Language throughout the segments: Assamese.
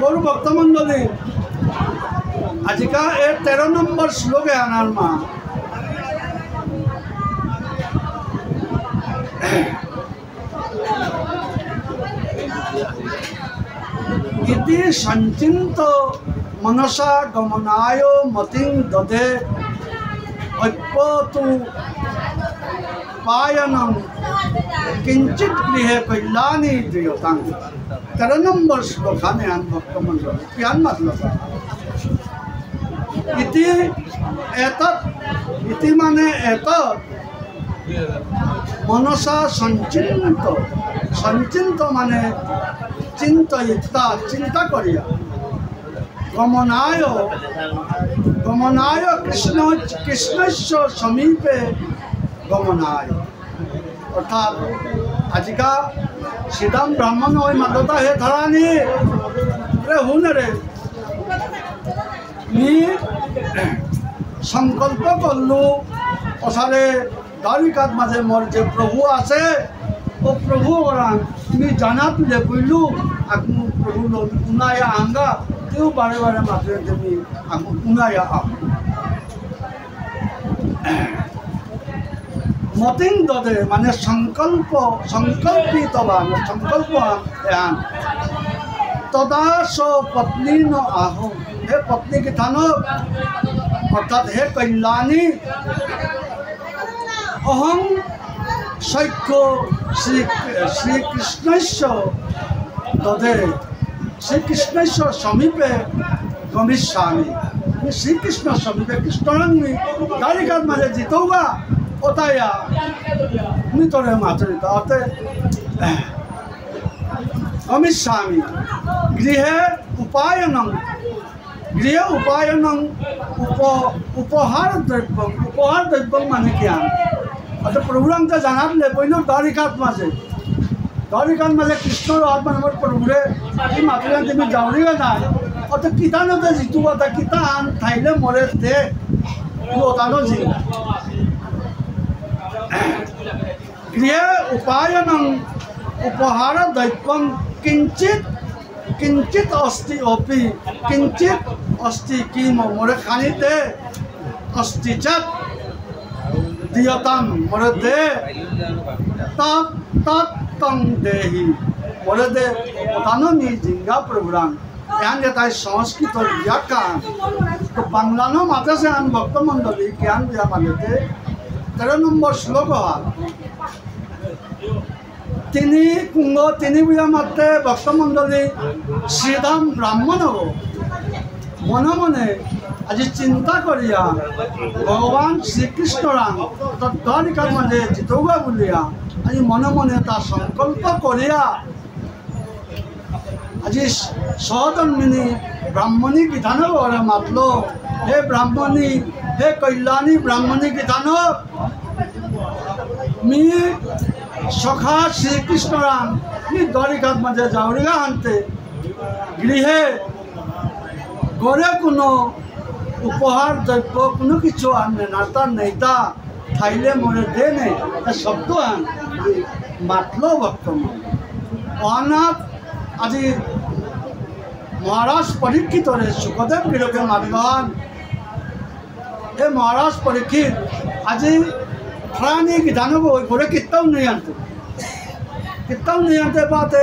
গৌর ভক্তমণ্ডলী আজিকা এই 13 নম্বর শ্লোকে আনার মা इति संचिंत मनसा गमनाय मतिं ददे अप्यतु पायनं किंचित गृहे कल्याणी दीयतां 13 नंबर श्लोकाने आन भक्तमंडल क्या मतलब इति एतत् इति माने एतत् मनसा संचिंत संचिंत माने चिंतयिता चिंता करिया गमनाय गमनाय कृष्णस्य समीपे गमनाय अर्थात आजिका सीधाम ब्राह्मण ओई मातोता हे धरानी रे हुन रे मी संकल्प करलु असारे द्वारिकात माझे मोर जे प्रभु आसे ओ प्रभु वरान मी जानात ले कइलु आकमु प्रभु लो पुनाया आंगा त्यो बारे बारे मात्र मी आकमु पुनाया आ मतिं ददे माने संकल्प संकल्पितवान संकल्पवान तदा सो पत्नी न आहो हे पत्नी की थानो अर्थात हे कल्याणी अहं सैक्य श्री कृष्णस्य तदे श्री कृष्णस्य समीपे गमिष्यामि श्री कृष्ण समीपे कृष्णांगी द्वारिकात माझे जितोगा ओताया मी तोरे मातरिता अते गमिष्यामि गृहे उपायनं उपहार द्रव्यम माने क्या आता प्रभुराम तो जानात ले पहले द्वारिकात माझे कृष्ण आत्मा नंबर प्रभुरे ती मातरिया तुम्ही जावरीगा ना आता किता न ते जितू आता किता आन थाइले मरे दे तू ओतानो जी गृहे उपायनं उपहार द्रव्यम किंचित अस्ति अपि किंचित अस्ति कि मोरे खानिते अस्ति चत दियतां मोरे दे तत्तं देहि मोरे दे ओतानो नि जिंगा प्रभुराम ज्ञान देता है संस्कृत और व्याकरण तो बांग्लानो माता से आन भक्तमंडली ज्ञान दिया मानते 13 नंबर श्लोक তিনি কুঙ্গ তিনি বুঝা মাত্রে ভক্তমণ্ডলী শ্রীধাম ব্রাহ্মণ হব মনে মনে আজি চিন্তা করিয়া ভগবান শ্রীকৃষ্ণরাম দ্বারিকার মাঝে জিতৌগা বলিয়া আজি মনে মনে তার সংকল্প করিয়া আজি সহধর্মিনী ব্রাহ্মণী বিধানক মাতল হে ব্রাহ্মণী হে কল্যাণী ব্রাহ্মণী বিধানক मी सखा श्री कृष्णराम द्वारिकात मजे जावरीगा आनते गृहे गरे कोनो उपहार द्रव्य कोनो किछु आने नाता नैता थाइले मोरे दे नहीं शब्द आन मातलो भक्त अनाथ आज महाराज परीक्षित सुखदेव गिरके मातलान ए महाराज परीक्षित आज प्राणी की जानो घोड़े कितना नहीं आनते पाते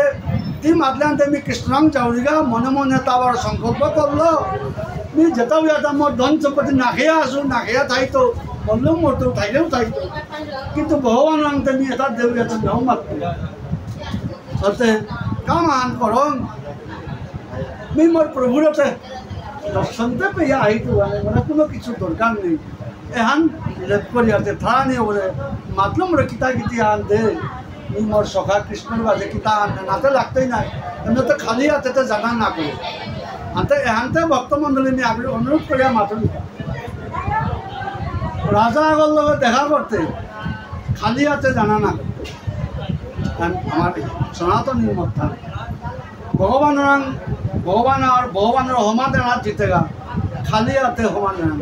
ती मातल्यानते मी कृष्णांग जावरीगा मन मन तावर संकल्प करलो मी जता आता मोर धन संपत्ति नाखेया आसू नाखेया थाइतो बोलो मोर तो थाइलेও थाइतो किंतु भगवान आनते मी एता देवया तो नाम माततो सते काम आन करम मी मोर प्रभुरते दर्शनते पे आइतो माने कोनो किछु दरकार नहीं एहान लेप करियाते थाने बोले मतलब मोर किता किती आन दे मी मोर सखा कृष्णर बाजे किता आन नाते लागते ना एमने तो खाली आते तो जाना ना करे आते एहानते भक्तमंडली मी आगले अनुरोध करिया मातुन राजा आगल लगे देखा करते खाली आते जाना ना हमारे सनातन मत था भगवान और होमा देना जीतेगा खाली आते होमा देना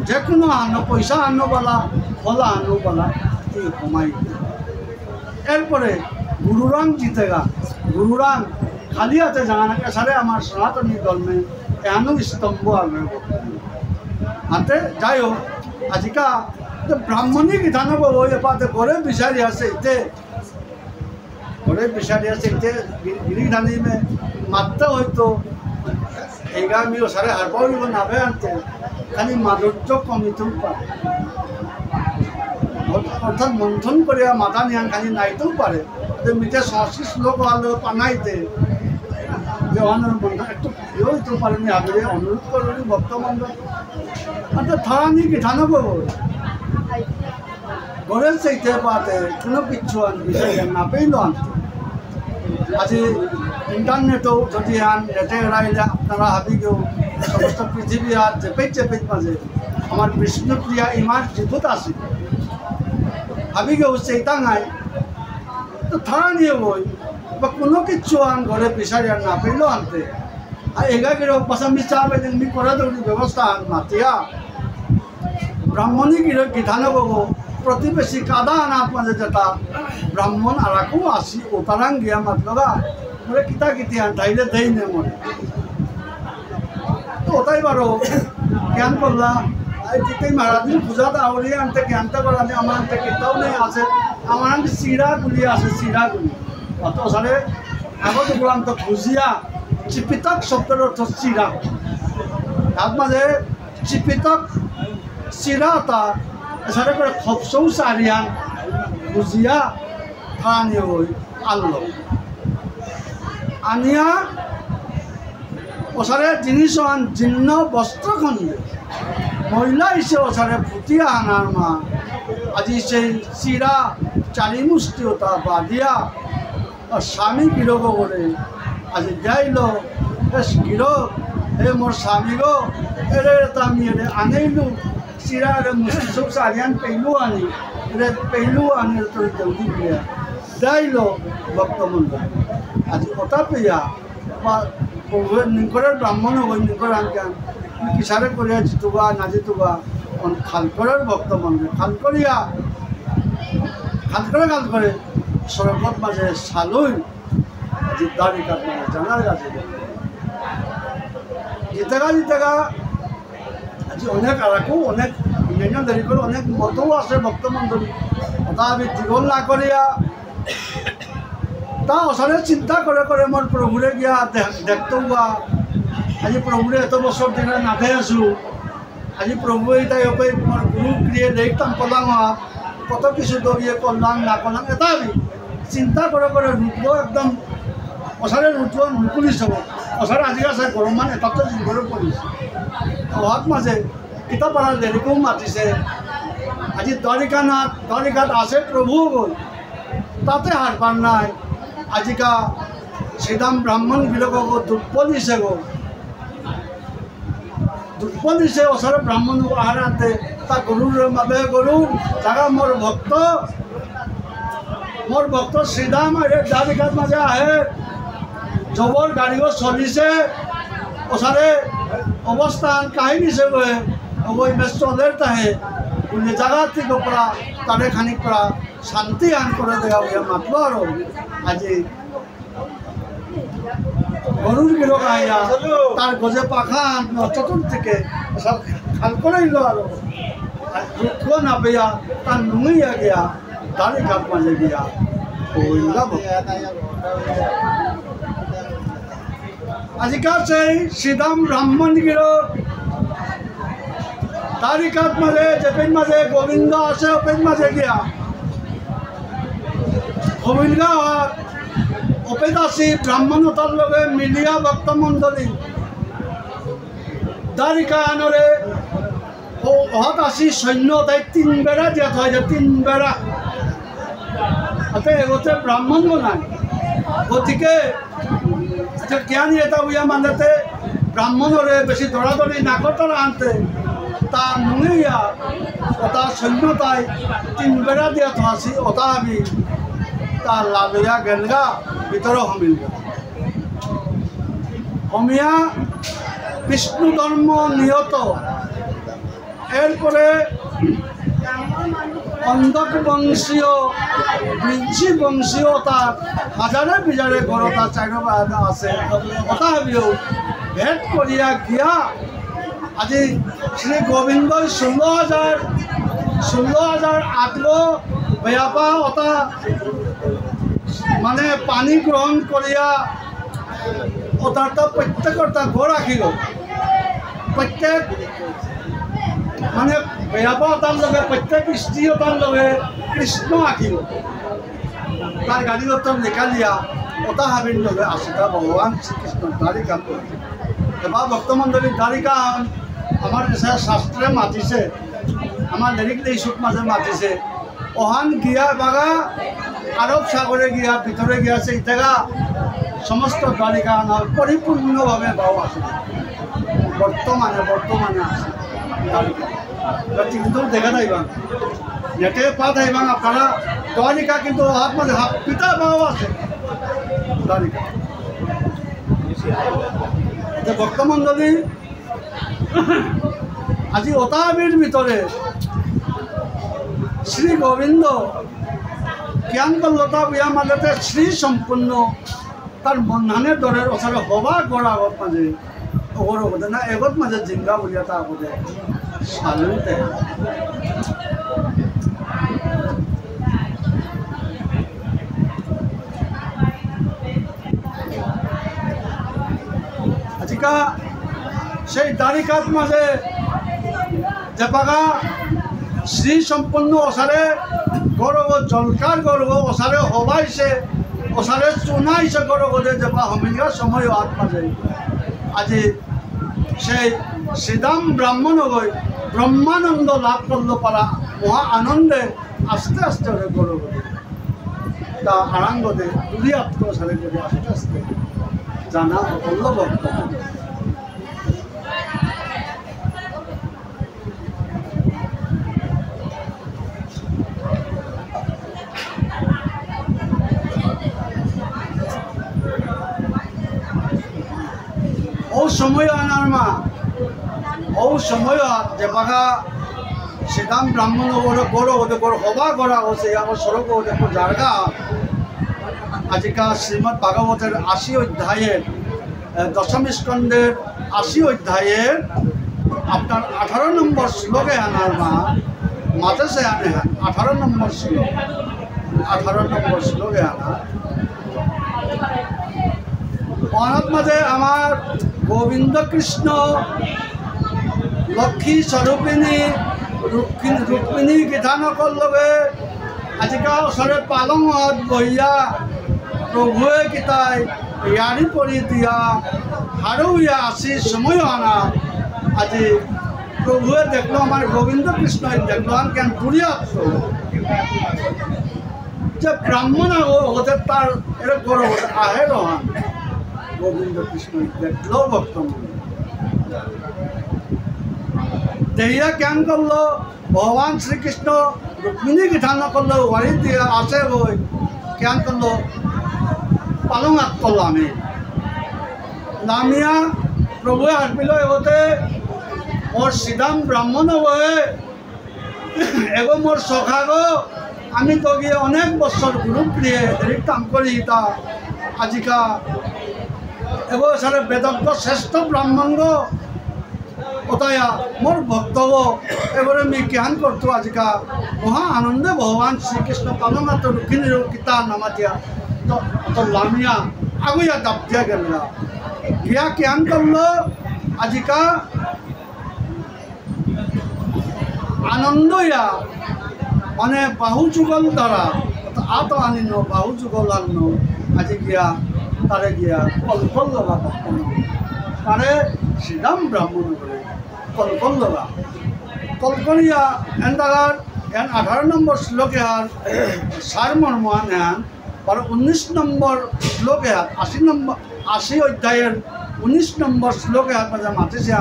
जेको आनो पैसा आनो वाला फल आनो वाला होमाई एरपरे गुरुराम जीतेगा गुरुराम খালি হাতে জানা না এছাড়া আমার সনাতনী ধর্মে এমন স্তম্ভ আগে হাতে যাই হোক আজিকা ব্রাহ্মণী বিধান ওই পাতে ঘরে বিচারি আছে ইতে ঘরে বিচারি আছে ইতে গিরিধানী মে মাত্রা হয়তো এইগা আমি ওসারে হার পাইব নাবে আনতে খালি মাধুর্য কমিতেও পারে অর্থাৎ মন্থন করে মাথা নিয়ান খালি নাইতেও পারে মিটে সংস্কৃত শ্লোক হলো পানাইতে যে একটু প্রিয় হইতে পারেনি আগে অনুরোধ করি ভক্তমন্দ অর্থাৎ থানি কি ঠানো ঘরের চাইতে পাতে কোনো কিছু বিষয় না পেইল আনতে আজি ইন্টারনেটও যদি আন নেটে এড়াইলে আপনারা হাবিকেও সমস্ত পৃথিবী আর চেপেত মাঝে আমার বিষ্ণুপ্রিয়া ইমান জীবত আছে হাবিকেও সেইটা নাই তো থানা নিয়ে বই বা কোনো কিছু আন ঘরে বিচারি আর না পেইল আনতে আর এগাকে পাশামি চাপ এদিন করে দৌড়ি ব্যবস্থা আন মাতিয়া ব্রাহ্মণী গিধান বাবু প্রতিবেশী কাদা আনার মাঝে যেটা ব্রাহ্মণ আরাকও আসি ওতারাং গিয়া মাতলগা বলে কিতা কিতি আন তাইলে দেই নে মনে তো ওটাই বারো জ্ঞান করলাম এই মহারাজের পূজাটা আউরি আনতে জ্ঞানটা করালে আমার আনতে কিতাও নেই আছে আমার আনতে চিরাগুলি আছে চিরাগুলি অত সারে আগত বললাম তো ভুজিয়া চিপিতক শব্দের অর্থ চিরা তার মাঝে চিপিতক চিরাটা এছাড়া করে খপসৌ চারিয়ান ভুজিয়া খাওয়ানি হই আনলো আনিয়া ওসারে জিনিস আন জীর্ণ বস্ত্র খন্ডে মহিলা হিসেবে ওসারে ফুটিয়া আনার মা আজি সেই চিরা চারি মুষ্টি ওটা বাঁধিয়া স্বামী গিরব করে আজি যাইল বেশ গিরব হে মোর স্বামী গো এরে আমি এরে আনেইলু চিরা এরে মুষ্টি সব চারিয়ান পেইলু আনি এরে পেইলু আনি তোর দেউদি বিয়া যাইল ভক্তমন্দ আজি ওটা পেয়া বা নিকরের ব্রাহ্মণ হই নিকর আনকান কিসারে করিয়া জিতুবা না জিতুবা খালকরের ভক্তমন্দ খাল করে সরবত মাঝে সালুই আজি দাড়ি কাট মানে জানার কাছে জিতেগা আজি অনেক আরাকো অনেক অন্যান্য দেরি করে অনেক মতও আছে ভক্তমন্ডলী ওটা আমি জীবন না করিয়া তা ওসারে চিন্তা করে মোর প্রভুরে গিয়া দেখতো আজি প্রভুরে এত বছর দিনে নাথে আছো আজি প্রভু এইটাই মোর গুরু ক্রিয়ে দেখতাম কলাম কত কিছু দরিয়ে করলাম না করলাম এটা আমি চিন্তা করে রুটব একদম ওসারে রুটব নুকুলিস হব ওসারে আজি আছে গরম মান এটা তো জিগরে পড়িছে অহাত মাঝে কিতাপ পড়ার দেরিকেও মাতিছে আজি দ্বারিকাত আছে প্রভু গল তাতে হারবার নাই আজিকা শ্রীদাম ব্রাহ্মণ বিলোক দুঃপদিছে ওসারে ব্রাহ্মণ আহার আনতে তা গরুর মাঝে গরু জাগা মোর ভক্ত শ্রীদাম দ্বারিকাত মাঝে আহে জবর গাড়িও চলিছে ওসারে অবস্থান কাহিনীছে ওই চলের তাহে উনি জায়গা থেকে পড়া তাদের খানিক পড়া শান্তি আন করে দেওয়া হইয়া মাতল আরো আজি গরুর গিরক আইয়া তার গজে পাখা চতুর থেকে খাল করে দিল আরো রুখো না পেয়া তার নুঙিয়া গিয়া দাড়ি কাপ মাঝে গিয়া আজিকাল সেই শ্রীদাম ব্রাহ্মণ গিরক তারিকাত মাঝে জেপেন মাঝে গোবিন্দ আছে ওপেন মাঝে গিয়া গোবিন্দ ওপেন আসি ব্রাহ্মণতার লগে মিলিয়া ভক্তমণ্ডলী দারিকা আনরে হত আসি সৈন্য তাই 3 বেড়া দিয়া থয় যে 3 বেড়া এগোতে ব্রাহ্মণ নাই গতিকে জ্ঞানী এটা উইয়া মানতে ব্রাহ্মণরে বেশি দৌড়াদৌড়ি নাকতরা আনতে তা নুঙিয়া ওটা সৈন্যতায় 3 বেড়া দিয়া থাসি ওটা আমি তা লালিয়া গেলগা ভিতরে হমিয়া বিষ্ণু ধর্ম নিহত এরপরে অন্ধক বংশীয় বৃদ্ধি বংশীয় তার হাজারে বিজারে ঘরতা চাইবা আছে কথা ভাবিও ভেট করিয়া গিয়া আজি শ্রী গোবিন্দ 16,000 আটলো বেয়াপা অতা মানে পানী গ্রহণ করিয়া ওটারটা প্রত্যেকটা ঘর রাখিল প্রত্যেক মানে বেয়াপা তার লগে প্রত্যেক স্ত্রী তার লগে কৃষ্ণ আঁকিল তার গাড়ি উত্তর লেখা লিয়া ওটা হাবির লগে আসিতা ভগবান শ্রীকৃষ্ণ দ্বারিকা এবার ভক্তমণ্ডলীর দ্বারিকা আমার শাস্ত্রে মাতিছে আমার লিরিক এইসব মাঝে মাতিছে ওহান গিয়া বাগা আরব সাগরে গিয়া ভিতরে গিয়াছে ইটাগা সমস্ত দ্বারিকা পরিপূর্ণভাবে ভাও আছে বর্তমানে আছে কিন্তু দেখা যাইবা নেটে পা যাইবা আপনারা দ্বারিকা কিন্তু হাত মাঝে হাত পিতা ভাও আছে দ্বারিকা ভক্তমণ্ডলী আজি ওতাবির ভিতরে শ্রী গোবিন্দ জ্ঞান করলতা বিয়া মাজতে শ্রী সম্পূর্ণ তার মন্ধানের দরের ওচরে হবা গড় আগত মাঝে ওগর হতে না এগত মাঝে জিঙ্গা বলিয়া তা আগতে সালুতে আজিকা সেই দ্বারিকাত মাঝে যেপাগা শ্রী সম্পন্ন ওসারে গৌরব জলকার গৌরব ওসারে হবাইছে ওসারে চুনাইছে গৌরবদে যেপা হমিলিয়া সময় হাত মাঝে আজি সেই শ্রীদাম ব্রাহ্মণ হয়ে ব্রহ্মানন্দ লাভ করল পারা মহা আনন্দে আস্তে আস্তে ওরে গৌরবদে তা আরাঙ্গদে দুই আত্ম সারে করে আস্তে আস্তে জানা হল বক্তব্য ও সময় আনার মা ও সময় যে বাঘা শ্রীদাম ব্রাহ্মণ গড় ওদের গড় হবা গড়া হচ্ছে আমার সড়ক ওদের জায়গা আজিকা শ্রীমদ্ ভাগবতের 80 অধ্যায়ের দশম স্কন্ধের 80 অধ্যায়ের আপনার 18 নম্বর শ্লোকে আনার মা মাঝে সে আনে 18 নম্বর শ্লোক 18 নম্বর শ্লোকে আনা অনাথ মাঝে আমার গোবিন্দ কৃষ্ণ লক্ষ্মী স্বরূপিণী রুক্মিণী গীতানকর লগে আজিকা ওচরে পালঙত বহিয়া প্রভুয়ে গীতায় ইয়ারি পরি দিয়া হারুইয়া আসি সময় আনা আজি প্রভুয়ে দেখলো আমার গোবিন্দ কৃষ্ণ দেখলো আমি কেন দূরিয়া যে ব্রাহ্মণ হতে তার এরকম বড় আহে রহান গোবিন্দ কৃষ্ণ দেখলো বর্তমান দেহিয়া জ্ঞান করলো ভগবান শ্রীকৃষ্ণ রুক্মিণী গীতান করলো ওয়ারি দিয়া আসে বই জ্ঞান করলো পালঙাত করলো আমি নামিয়া প্রভুয়ে হাসপিল এগোতে মোর শ্রীদাম ব্রাহ্মণ হয়ে এগো মোর সখা গো আমি তো গিয়ে অনেক বছর গ্রুপ দিয়ে এদিক কাম করি তা আজিকা এগো সারে বেদজ্ঞ শ্রেষ্ঠ ব্রাহ্মণ গো ওতায়া মোর ভক্ত গো এবারে আমি জ্ঞান করতো আজিকা মহা আনন্দে ভগবান শ্রীকৃষ্ণ পালঙাত রুক্মিণীর গীতা নামাতিয়া তো লামিয়া আগুয়া দাপ দিয়া গেল গিয়া জ্ঞান করলো আজিকা আনন্দ ইয়া মানে বাহু যুগল দ্বারা আত আনিন বাহু যুগল আন্ন আজি গিয়া তারে গিয়া কলকল লগা তারে শ্রীরাম ব্রাহ্মণ করে কলকল লগা কলকলিয়া এন দাগার এন 18 নম্বর শ্লোকে আর সারমর্মান হ্যান আর 19 নম্বর শ্লোকে 80 অধ্যায়ের 19 নম্বর শ্লোকে মাঝে মাতিছে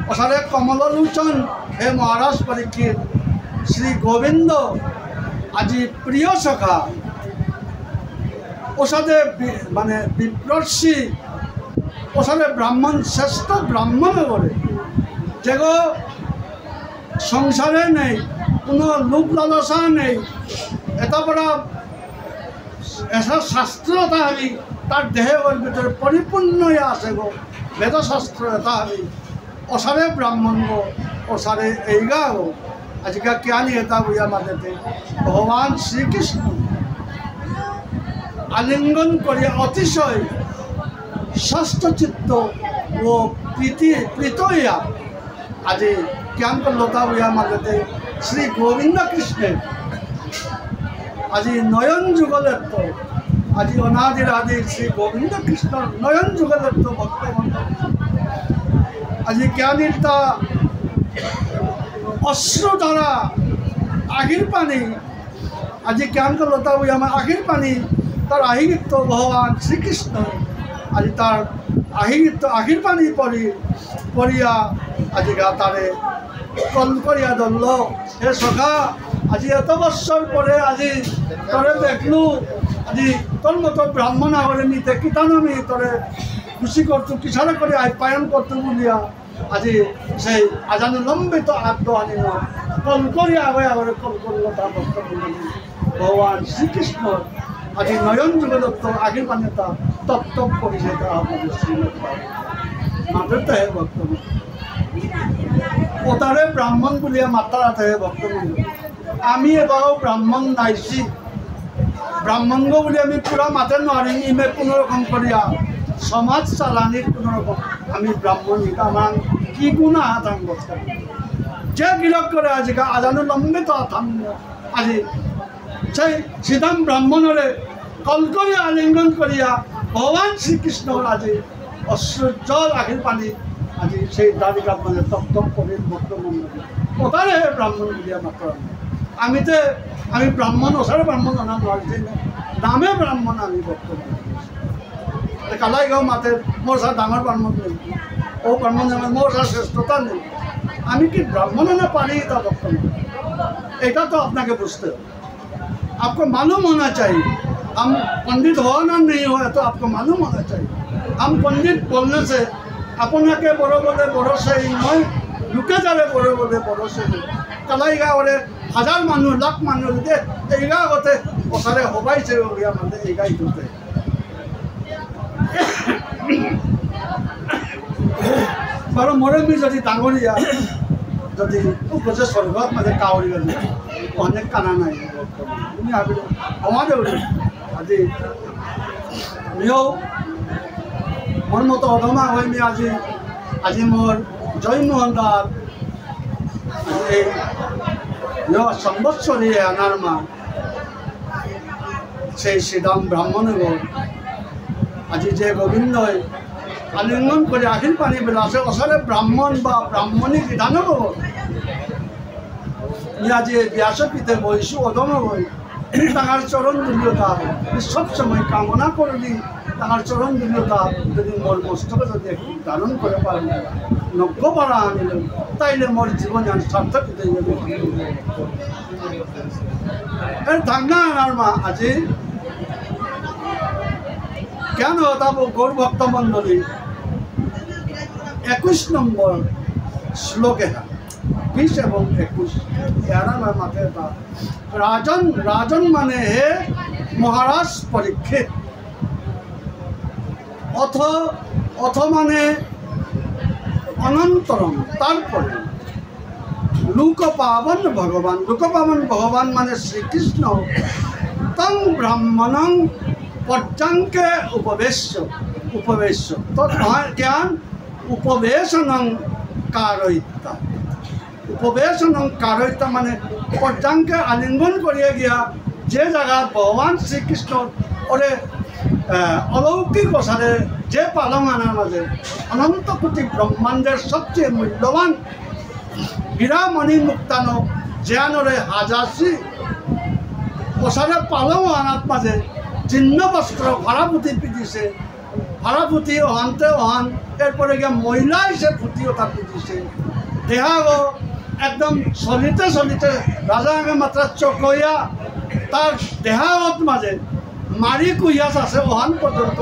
ওসারে কমললোচন হে মহারাজ পরীক্ষিত শ্রী গোবিন্দ আজি প্রিয় সখা ওসাদে মানে বিপ্রর্ষি ওসাদে ব্রাহ্মণ শ্রেষ্ঠ ব্রাহ্মণ করে যেগো সংসারে নেই কোনো লোভ লালসা নেই, এটা বড় এসা শাস্ত্র এটা আমি তার দেহের ভিতরে পরিপূর্ণ হয়ে আছে গো। বেদশাস্ত্র এটা আমি অসারে ব্রাহ্মণ গো, অসারে এইগা গো। আজকে জ্ঞানী এটা বুঝা মাঝেতে ভগবান শ্রীকৃষ্ণ আলিঙ্গন করে অতিশয় ষষ্ঠচিত্ত ও প্রীত হইয়া আজি জ্ঞান করলো তা বুঝা মাঝেতে শ্রী গোবিন্দ কৃষ্ণের আজি নয়ন যুগলের তো আজি অনাদির আদি শ্রী গোবিন্দ কৃষ্ণ নয়ন যুগলের তো ভক্তবন্ধ আজি জ্ঞানীর তা অশ্রু দ্বারা আখির পানি আজি জ্ঞান করলো তা ওই আমার আখির পানি তার আহিগিত্য ভগবান শ্রীকৃষ্ণ আজি তার আহিগিত্য আখির পানি পড়িয়া আজি গা তারে কল করিয়া ধরল, হে সখা আজি এত বৎসর পরে আজি তোরে দেখলু, আজি তোর মতো ব্রাহ্মণ আহরে নিতে কিতানমি তোরে খুশি করতো কিসারে করে আপ্যায়ন করতো বলিয়া আজি সেই আজানুলম্বিত আদ্য আনিল কল করিয়া আগে কল করল তার ভক্তমণ্ডলী ভগবান শ্রীকৃষ্ণ আজি নয়ন যুগদত্ত আগের পানিতা তপ তপ করেছে তা আপনাদের শ্রীমত মাত্র হে ভক্তমণ্ডলী ওতারে ব্রাহ্মণ বলিয়া মাত্রাতে হে ভক্তমণ্ডলী আমি এবারও ব্রাহ্মণ নাইছি ব্রাহ্মণ্য বলে আমি পুরা মাতে নোৱাৰিম ইমে কোনোরকম করিয়া সমাজ চালানির কোনোরকম আমি ব্রাহ্মণ আমার কি গুণা আতাম যে গিরক করে আজকে আজানুলম্বিত আতাম আজি সেই সিধাম ব্রাহ্মণরে কল করিয়া আলিঙ্গন করিয়া ভগবান শ্রীকৃষ্ণর আজি অশ্রুজ্জ্বল আখির পানি আজি সেই দ্বারিকা মানে তপ করে ভক্তমণ্ডলী ওটারে ব্রাহ্মণ বলিয়া মাত্র আমি ব্রাহ্মণ ওসারে ব্রাহ্মণ আনা নোৱাৰিছে নামে ব্রাহ্মণ আমি বর্তমান কালাইগাঁও মাতে মোর সাথে ডাঙর ব্রাহ্মণ নেই ও ব্রাহ্মণ মোর সাথে শ্রেষ্ঠতা নেই আমি কি ব্রাহ্মণ না পারি তা বর্তমান এটা तो আপনাকে বুঝতে হবে आपको मालूम होना चाहिए हम पंडित हो ना नहीं हो तो आपको मालूम होना चाहिए हम पंडित बोलने से अपना के बड़ो बोले बड़ो से ही नয় लुके जावे बड़ो बोले बड़ो से কালাইগাঁৱৰে হাজাৰ মানুহ লাখ মানুহ যে এইগা আগতে ওচৰে হবাইছে উলিয়া মানে এইগাই দুতে বাৰু মৰমি যদি ডাঙৰীয়া যদি উপজে স্বৰ্গত মানে কাউৰী গলি অনেক কানা নাই তুমি ভাবিলো আমাদেৰ আজি আমিও মোৰ মতো অধমা হৈ মি আজি মোৰ জয়মোহন দাস এই সম্বৎসরী আনার মা সেই শ্রীরাম ব্রাহ্মণের আজি যে গোবিন্দ আলিঙ্গন করে আখির পানি বেলাছে ওসরে ব্রাহ্মণ বা ব্রাহ্মণী বিধানও আজি ব্যাসপীঠে বইসু অদম বই তাহার চরণ দুর্যতা সবসময় কামনা করলি তাহার চরণ দুর্যতা যদি মোর মস্তকে যদি একটু ধারণ করে পারেন নজ্ঞ পারা আনিল তাইলে মোর জীবন সার্থক হতে যাবে এর ধাঙ্গা আনার মা আজি কেন তাব গৌর ভক্ত মন্ডলী 21 নম্বর শ্লোকে 20 এবং 21 এরার মাঠে রাজন রাজন মানে হে মহারাজ পরীক্ষিত অথ মানে অনন্তরম তারপরে লোকপাবন ভগবান মানে শ্রীকৃষ্ণ তং ব্রাহ্মণং পর্যাঙ্কে উপবেশ্য তো জ্ঞান উপবেশনং কারয়িতা মানে পর্যাঙ্কে আলিঙ্গন করিয়া গিয়া যে জায়গা ভগবান শ্রীকৃষ্ণ ওরে অলৌকিক ওসারে যে পালং আনার মাঝে অনন্ত কোটি ব্রহ্মাণ্ডের সবচেয়ে মূল্যবান হীরামণি মুক্তানো জ্ঞানরে হাজারছি ওসারে পালং আনার মাঝে চিহ্ন বস্ত্র ভাড়াপুতি পিটিছে ভাড়াপুতি অহান্তে অহান এরপরে গিয়ে মহিলা হিসেবে পুতিও তার পিটিছে দেখা গো একদম চলিতে রাজা আগে মাত্রা চকইয়া তার দেহাত মাঝে মারি কুইয়াস আছে ওহান পর্যন্ত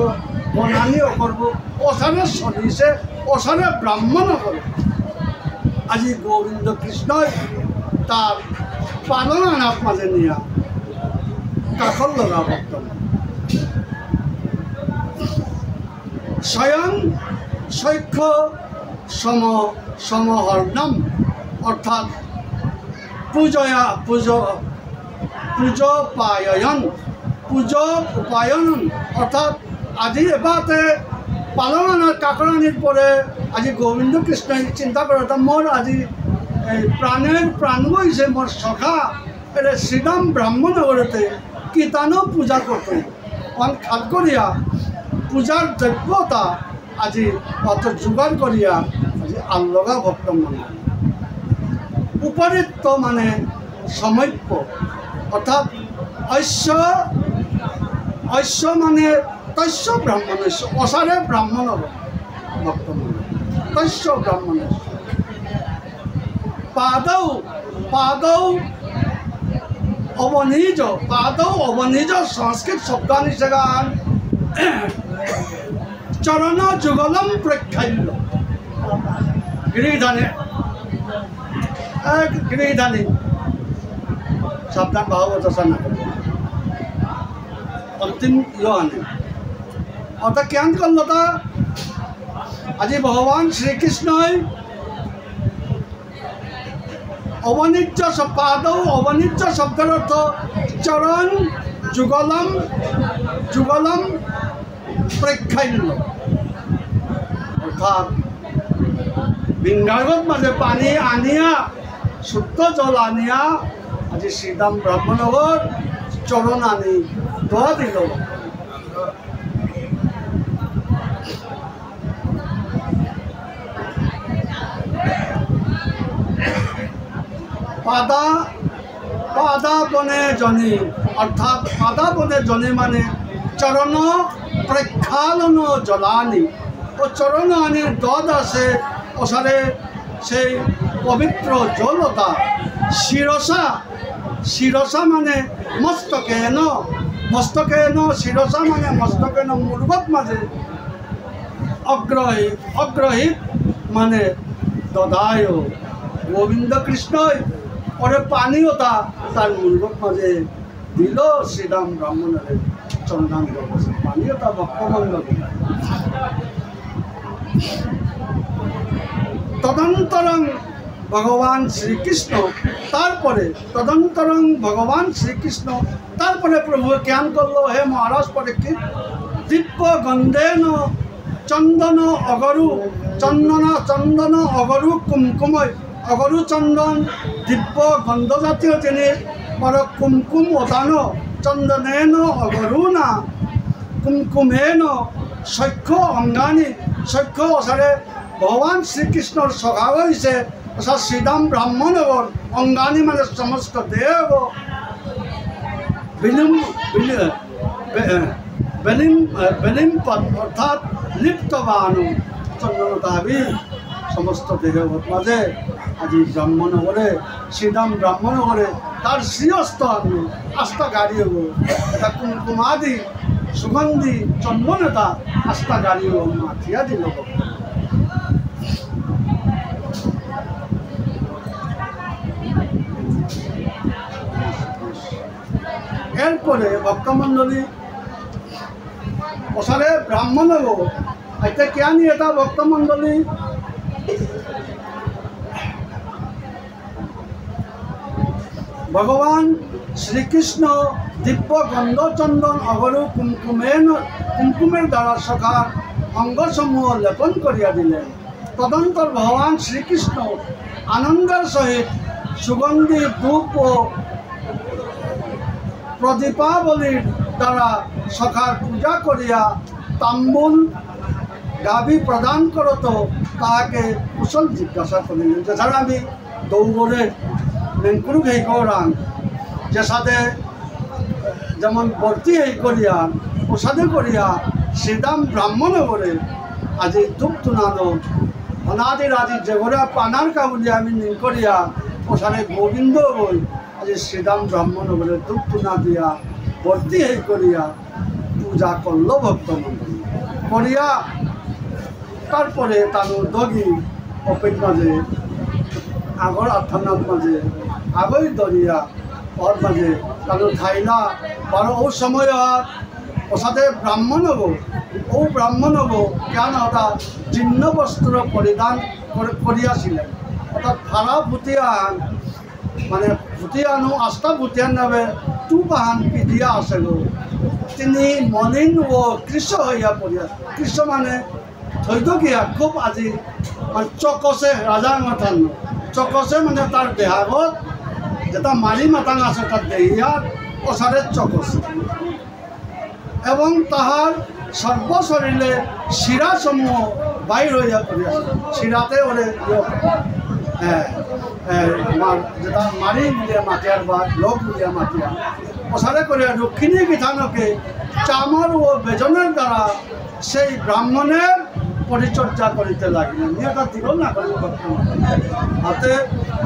বনানীও করব ওসারে চলিছে ওসারে ব্রাহ্মণও করব আজি গোবিন্দ কৃষ্ণই তার পালনানাথ মাঝে নিয়া কাকল লগা বর্তমান স্বয়ং সৈক্ষ সমহর্ণম অর্থাৎ পূজোপায়ন অর্থাৎ আজি এবারে পালনানাথ কাকরানির পরে আজি গোবিন্দ কৃষ্ণ চিন্তা করে মোর আজি প্রাণের প্রাণ হয়েছে মোর সখা এটা শ্রীরাম ব্রাহ্মণগরতে কীর্তনও পূজা করতে খাদ করিয়া পূজার যোগ্যতা আজি অত যোগাড় করিয়া আজি আল্লগা ভক্ত মানে উপরিত্য মানে সমৈক্য অর্থাৎ ঐশ্য মানে তৈশ্য ব্রাহ্মণেশ্ব অসারে ব্রাহ্মণ ভক্ত মানে তৈশ্য ব্রাহ্মণেশ্ব পাদৌ অবনিজ সংস্কৃত শব্দানি সেগান চরণ যুগলম প্রেক্ষাল্য গৃহধানী সাবধান ভাগবত না অন্তিম আনে অর্থাৎ কেন করল তা আজি ভগবান শ্রীকৃষ্ণই অবনিজ্য পাদৌ অবনিজ্য শব্দের অর্থ চরণ যুগলম প্রেক্ষাল্য অর্থাৎ বিঙ্গাগত মাঝে পানি আনিয়া শুদ্ধ জল আনিয়া আজি শ্রীরাম ব্রাহ্মণগর চরণ আনি দোয়া দিল পাদাবনে জনি অর্থাৎ পাদাবনে জনি মানে চরণ প্রেক্ষালন জলানি ও চরণ আনি দদ আছে ওসারে সেই পবিত্র জলতা শিরসা মানে মস্তকেন শিরসা মানে মস্তকেন মূর্বত মাঝে অগ্রহিত মানে দদায় গোবিন্দ কৃষ্ণই পরে পানীয়তা তার মূর্বত মাঝে দিল শ্রীরাম ব্রাহ্মণের চরণাঙ্গ পানীয়তা ভক্তবন্ধ তদন্তরং ভগবান শ্রীকৃষ্ণ তারপরে তারপরে প্রভু জ্ঞান করলো হে মহারাজ পরীক্ষিত দিব্য গন্ধেন চন্দন অগরু কুমকুময় অগরু চন্দন দিব্য গন্ধ জাতীয় জিনিস বড় কুমকুম ওদানো চন্দনেন অগরুনা কুমকুমেন সখ্য অঙ্গানি সখ্য ওসারে ভগবান শ্রীকৃষ্ণর স্বভাব হয়েছে অর্থাৎ শ্রীরাম ব্রাহ্মণগর অঙ্গানি মানে সমস্ত দেব বেলিমপদ অর্থাৎ লিপ্তবানু চন্দনতাবি সমস্ত দেহবত মাঝে আজি ব্রাহ্মণগরে শ্রীরাম ব্রাহ্মণগরে তার শ্রীহস্ত আনু আস্থা গাড়ি হব এটা কুমকুমাদি সুগন্ধি চন্দনতা আস্থা গাড়ি হব মাথিয়া দিল এরপরে ভক্তমণ্ডলী ওসারে ব্রাহ্মণ হব এটা কেন এটা ভক্তমণ্ডলী ভগবান শ্রীকৃষ্ণ দিব্য গন্ধ চন্দন অগরু কুমকুমের দ্বারা সখার অঙ্গসমূহ লেপন করিয়া দিলেন তদন্তর ভগবান শ্রীকৃষ্ণ আনন্দের সহিত সুগন্ধি ধূপ ও প্রদীপাবলীর দ্বারা সখার পূজা করিয়া তাম্বুল গাভী প্রদান করত তাহাকে কুশল জিজ্ঞাসা করিলেন যেছাড়া আমি দৌড়ে মেঙ্কুরুক এই করান যে সাথে যেমন বর্তি এই করিয়া প্রসাদে করিয়া শ্রীরাম ব্রাহ্মণ করে আজি ধূপ তুনানো অনাদির আদি যেগরা পানার কাবুলি আমি নিন করিয়া প্রসাদে গোবিন্দ বই আজি শ্রীরাম ব্রাহ্মণ করে ধূপ তুনা দিয়া বর্তি এই করিয়া পূজা করল ভক্তমণ্ডলী করিয়া তারপরে তার দগি অপেক মাঝে আগর আর্থানাথ মাঝে আগই দরিয়া ওর মাঝে কারণ খাইলা বারো ও সময় ওসাথে ব্রাহ্মণ হবো ও ব্রাহ্মণ হবো কেন ওটা চিহ্ন বস্ত্র পরিধান করিয়াছিলেন অর্থাৎ ফারা ভুতিয়ান মানে ভুতিয়ানো আস্থা ভুতিয়ান নামে টু বাহান পিধিয়া আছে গো তিনি মলিন ও কৃষ্ণ হইয়া পড়িয়া কৃষ্ণ মানে ধৈর্য গিয়া খুব আজি মানে চকসে রাজার মাথান চকসে মানে তার দেহাগত যেটা মারি মাতাং আছে তার দেহিয়ার ওসারে চকসে এবং তাহার সর্বশরীরে শিরাসমূহ বাইর হইয়া পড়িয়াছে শিরাতে ওরে যেটা মারি বুলিয়া মাতিয়ার বা লোক বুলিয়া মাতিয়া ওসারে করিয়া দক্ষিণী বিধানকে চামর ও বেজনের দ্বারা সেই ব্রাহ্মণের পরিচর্যা করিতে লাগিলেন এটা দিল না করিল হাতে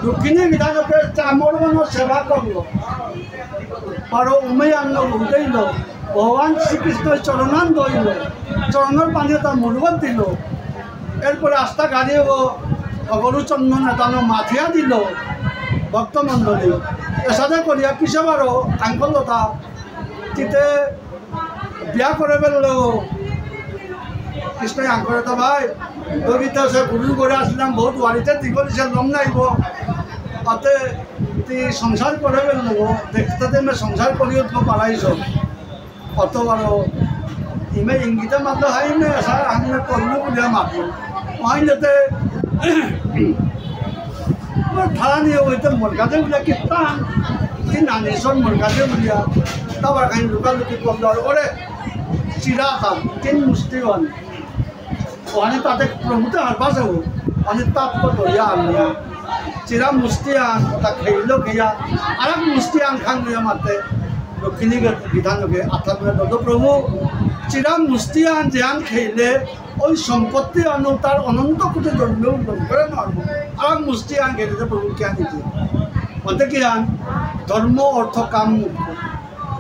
দক্ষিণী বিধানকে চামর সেবা করল পারো উমেয়াঙ্গ উঠেইল ভগবান শ্রীকৃষ্ণের চরণান দইল চরণের পানি তার মুরগত দিল এরপরে আস্থা গাড়িয়ে গরুচন্দন এটানো মাথিয়া দিল ভক্তমণ্ডলী এসাদে করিয়া পিছাবারও আঙ্কলতা তিতে বিয়া করে ফেলল কৃষ্ণ আঙ্কলতা ভাই দবিতে সে গুরু করে আসলাম বহুত বাড়িতে দিগলিছে লম নাইব তাতে তুই সংসার করে ফেলল দেখতে মে সংসার করিও তো পারাইছ অত বড় ইমে ইঙ্গিতে মাত্র হাইমে স্যার আমি করলো বলে মাত্র ওই যাতে ঠাড়া নিয়ে ওইতে মরগাতে বলে কিতান কি নানেশ্বর মরগাতে বলিয়া তারপর খাই লুকালুকি করলো আর ওরে চিরা তাম তিন মুষ্টিগণ ওখানে তাতে প্রভুতে হারবা যাবো অনেক তাপ ধরিয়া আনিয়া চিরা মুষ্টি আন তা খেইল খেয়া আর এক মুষ্টি আন খান নিয়ে মারতে দক্ষিণী বিধানকে আত্মাত্মা দত প্রভু চিরা মুষ্টি আন ধ্যান খেইলে ওই সম্পত্তি আনো তার অনন্ত কোটি জন্মেও লম করে মারব আর মুষ্টি আন খেলে প্রভু কে দিতে অন্তে কি আন ধর্ম অর্থ কাম মুক্ত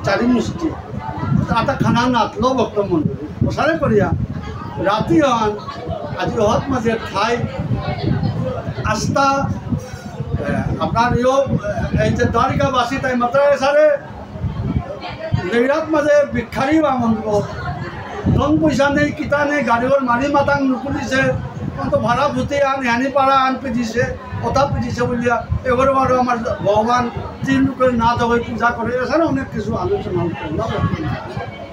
চারি মুষ্টি আটা খানা নাতলো ভক্তমণ্ডলী প্রসারে করিয়া রাতি আন আজি অহত মাঝে ঠাই আস্থা আপনার এই যে দ্বারিকাবাসী তাই মাত্র সারে লেরাত মাঝে ভিক্ষারি বামন ধন পয়সা নেই কিতা নেই গাড়ির মারি মাতাং নুকুলিছে তো ভাড়া ভূতে আন হ্যানি পাড়া আন পিজিছে কথা পিজিছে বলিয়া এবারে বারো আমার ভগবান তিন লোকের না দেবে পূজা করে এছাড়া অনেক কিছু আলোচনা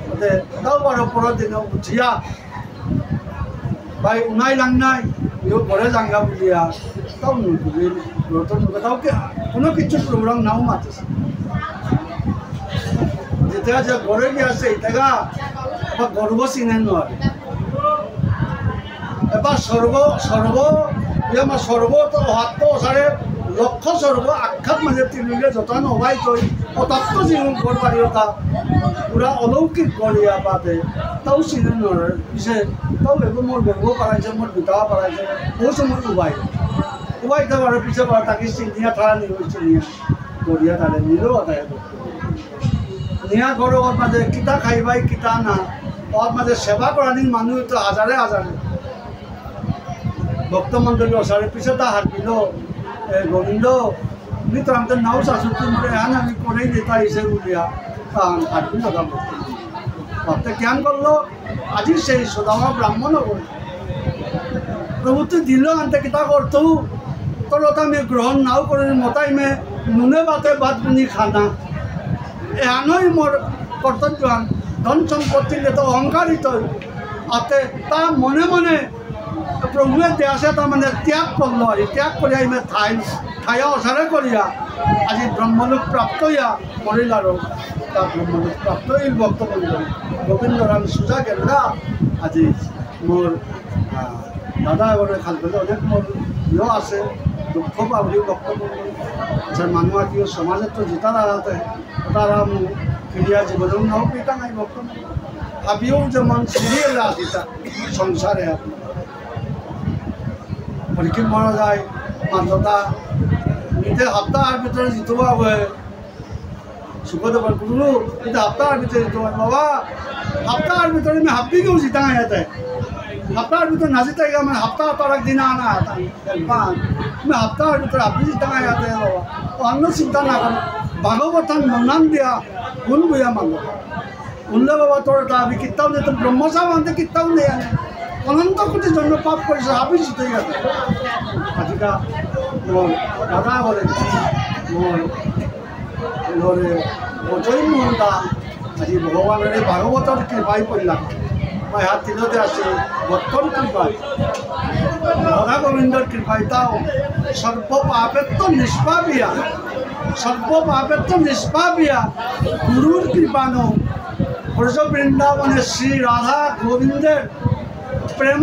করতে তাও বারো পরের দিনে উঠিয়া ভাই উনাই লাংনাই ইও ঘরে জাঙ্গা বলিয়া তাও নুকুলি নতুন তাও কোনো কিছু প্রোগ্রাম নাও মাতিছে যেটা যে ঘরে গিয়েছে এটা আবার গর্ব চিনে নয় এবার আমার সর্ব তো হাত ওসারে লক্ষ্য সর্ব আখ্যাত মাঝে তিনিলে যতন হবাই তৈ অতাপ্ত জীবন করতে পারি তা পুরা অলৌকিক গড়িয়া বাদে তাও চিনে নয় পিছে তাও এবার মোর গর্ব পারাইছে মোর বিতাও পারাইছে বহু সময় উবাইতে পারে পিছে পারে তাকে চিনিয়া ঠাড়া নিয়ে চিনিয়া গড়িয়া তাহলে নিলেও তাই নিয়া ঘরের মাঝে কিতা খাইবাই কিতা না ওর মাঝে সেবা করানি মানুষ তো হাজারে হাজারে ভক্তমণ্ডলী ওসারে পিছে তা হাঁটিল গোবিন্দ আমি তো আমাদের নাও শাশুড়ি মরে হ্যাঁ আমি করেই নেতা হিসেবে বলিয়া তা হাঁটিল দাদা ভক্তে জ্ঞান করলো আজি সেই সুদামা ব্রাহ্মণ প্রভু তুই দিল আনতে কিতা করতো তোর ওটা আমি গ্রহণ নাও করে মতাই মে নুনে বাতে ভাত বুনি খানা এহানই মোর কর্তব্য ধন সম্পত্তি তো অহংকারিত আতে তা মনে মনে প্রভুয়ে দেয়াছে তার মানে ত্যাগ করলো আর ত্যাগ করিয়া ইমে ঠাইয়া অসারে করিয়া আজি ব্রহ্মলোক প্রাপ্ত হইয়া মরিল আর তা ব্রহ্মলোক প্রাপ্ত হইল ভক্তবন্ধ গোবিন্দরাম সুজা গেলা আজি মোর দাদা এবারে খাল পেলে অনেক মোর আছে দুঃখ পাবলি ভক্তবন্ধ যে মানুষ কি সমাজে তো জিতারা হাতে তারা ফিরিয়া জীবনেও নাও পিতা নাই ভক্তবন্ধ ভাবিও যেমন সিরিয়ে আসিতা সংসারে আপনার পরীক্ষিত মারা যায় মান্যতা নিতে সপ্তাহের ভিতরে জিতবা হয় সুখদেবর গুরু নিতে সপ্তাহের ভিতরে জিতবা বাবা সপ্তাহের ভিতরে আমি হাব্বিকেও জিতা যেতে সপ্তাহের ভিতরে না জিতে গিয়ে মানে সপ্তাহ তার একদিন আনা আমি সপ্তাহের ভিতরে হাব্বি জিতা যেতে বাবা অন্য চিন্তা না করেন ভাগৱতন মনান দিয়া কোন বুয়া মানুহ উল্লে বাবা তোর এটা আমি কিতাব নেই তো ব্রহ্মচাপ আনতে কিতাব নেই আনে অনন্ত কোটি জন্য পাপ করেছে হাবিস হয়ে গেছে আজিকা মোর দাদা বলে মোর অজয় মোহন দা আজি ভগবানের এই ভাগবতর কৃপাই করলাম মই হাত তিলতে আছে ভক্তর কৃপায় রাধা গোবিন্দর কৃপায় তাও সর্বপাপেত্ব নিষ্পাপিয়া সর্বপাপেত্ব নিষ্পাপিয়া গুরুর কৃপানো ব্রজ বৃন্দাবনে শ্রী রাধা গোবিন্দের প্রেম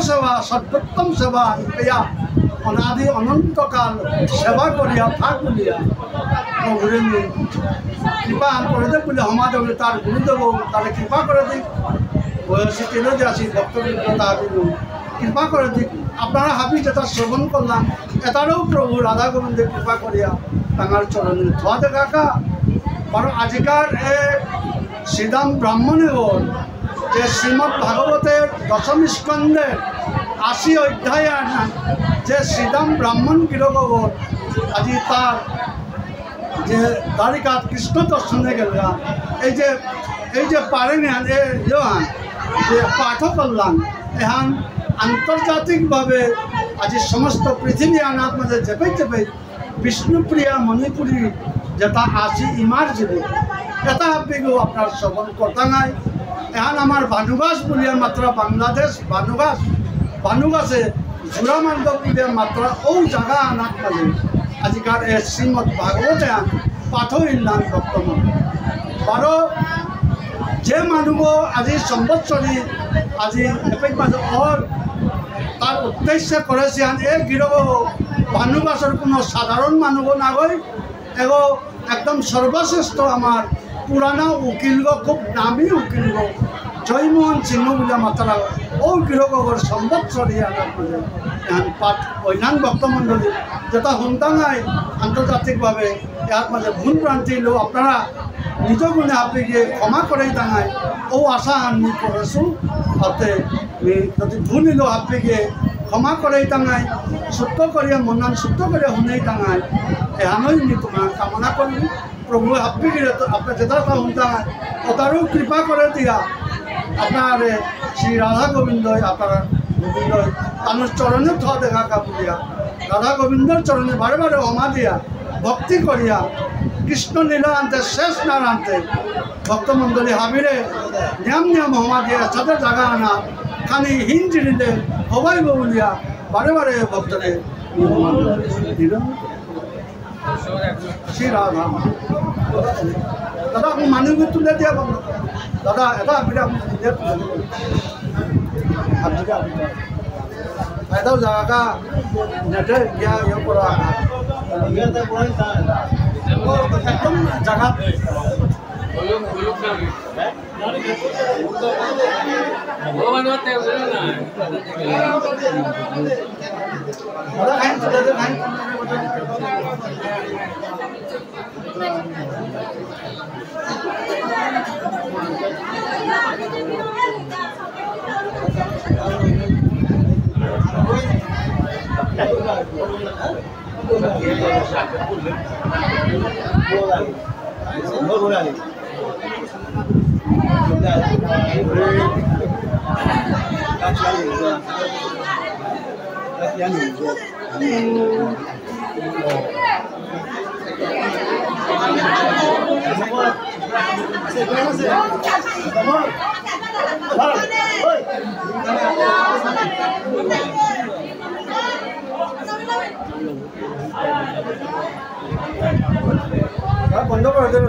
সেবা সর্বোত্তম সেবা পেয়া অনাদি অনন্তকাল সেবা করিয়া থাক বলিয়া প্রভুরে কৃপা করে দেব বলে সমাজ তার গুরুদেব তার কৃপা করে দিক বয়সী তেলে যে আছি ভক্তবৃন্দ তাহাবিল কৃপা করে দিক আপনারা হাবি যেটা শ্রবণ করলাম এটারও প্রভু রাধা গোবিন্দের কৃপা করিয়া তাঁর চরণে ধোয়া দেখাকা কারণ আজিকার এ শ্রীদাম ব্রাহ্মণে হল যে শ্রীমৎ ভাগবতের দশম স্কন্ধের ৮০ অধ্যায় যে শ্রীদাম ব্রাহ্মণ গিরগল আজি তার যে দ্বারিকাত কৃষ্ণ দর্শনে গেলাম এই যে পারেন যে পাঠ করলাম এহান আন্তর্জাতিকভাবে আজি সমস্ত পৃথিবী আনাত মাঝে চেপে বিষ্ণুপ্রিয়া মণিপুরী যেটা আসি ইমার জীবী এটা আপনিও আপনার শ্রবণ করতে নাই এহান আমার ভানুগাছ বলিয়া মাত্র বাংলাদেশ ভানুগাছে জোড়ামার্গ বলিয়া মাত্র ও জায়গা আনাত মাঝে আজিকার এ শ্রীমৎ ভাগবতে পাঠ ইল্লান বর্তমান বারো যে মানুষ আজি সম্বৎসরী আজি এপেক মাঝে তার উদ্দেশ্যে করেছে এই গিরব ভানুগাছর কোনো সাধারণ মানুষ নাগৈ এগো একদম সর্বশ্রেষ্ঠ আমার পুরানা উকিলগ খুব নামী উকিলগ জয়মোহন সিংহ বলে মাত্রা ও গৃহগর সম্বৎসরী এখন পাঠ অন্যান্য ভক্তমণ্ডলী যেটা শুনতাঙাই আন্তর্জাতিকভাবে ইয়ার মাঝে ভুল ভ্রান্তি লো আপনারা নিজ গুণে আপনি গিয়ে ক্ষমা করেই দাঙাই ও আশা আমি করেছো অতে যদি ভুল নিল আপনি গিয়ে ক্ষমা করেই দাঙাই শুদ্ধ করিয়া মনান শুদ্ধ করিয়া শুনেই দাঙাই এহানই নি তোমার কামনা করি প্রভু আপনি গিয়ে আপনার যেটা শুনতাঙাই ওটারও কৃপা করে দিয়া আপনার শ্রী রাধা গোবিন্দই আপনার গোবিন্দই তানোর চরণে থ দেখা কাপুরিয়া রাধা গোবিন্দর চরণে বারে বারে ক্ষমা দিয়া ভক্তি করিয়া কৃষ্ণ লীলা আনতে শেষ না আনতে ভক্তমণ্ডলী হাবিরে নিয়ম ক্ষমা দিয়া সাথে জায়গা আনা খানি হিন জিনিলে হবাইব বলিয়া বারে বারে ভক্তরে শ্রী রাধা দাদা আপনি মানুষ তুলে দিয়া বন্ধ দাদা এটা আপনি এটাও জায়গা নেটে গিয়া ইয়ে করা একদম জায়গা বন্ধ করে দেবে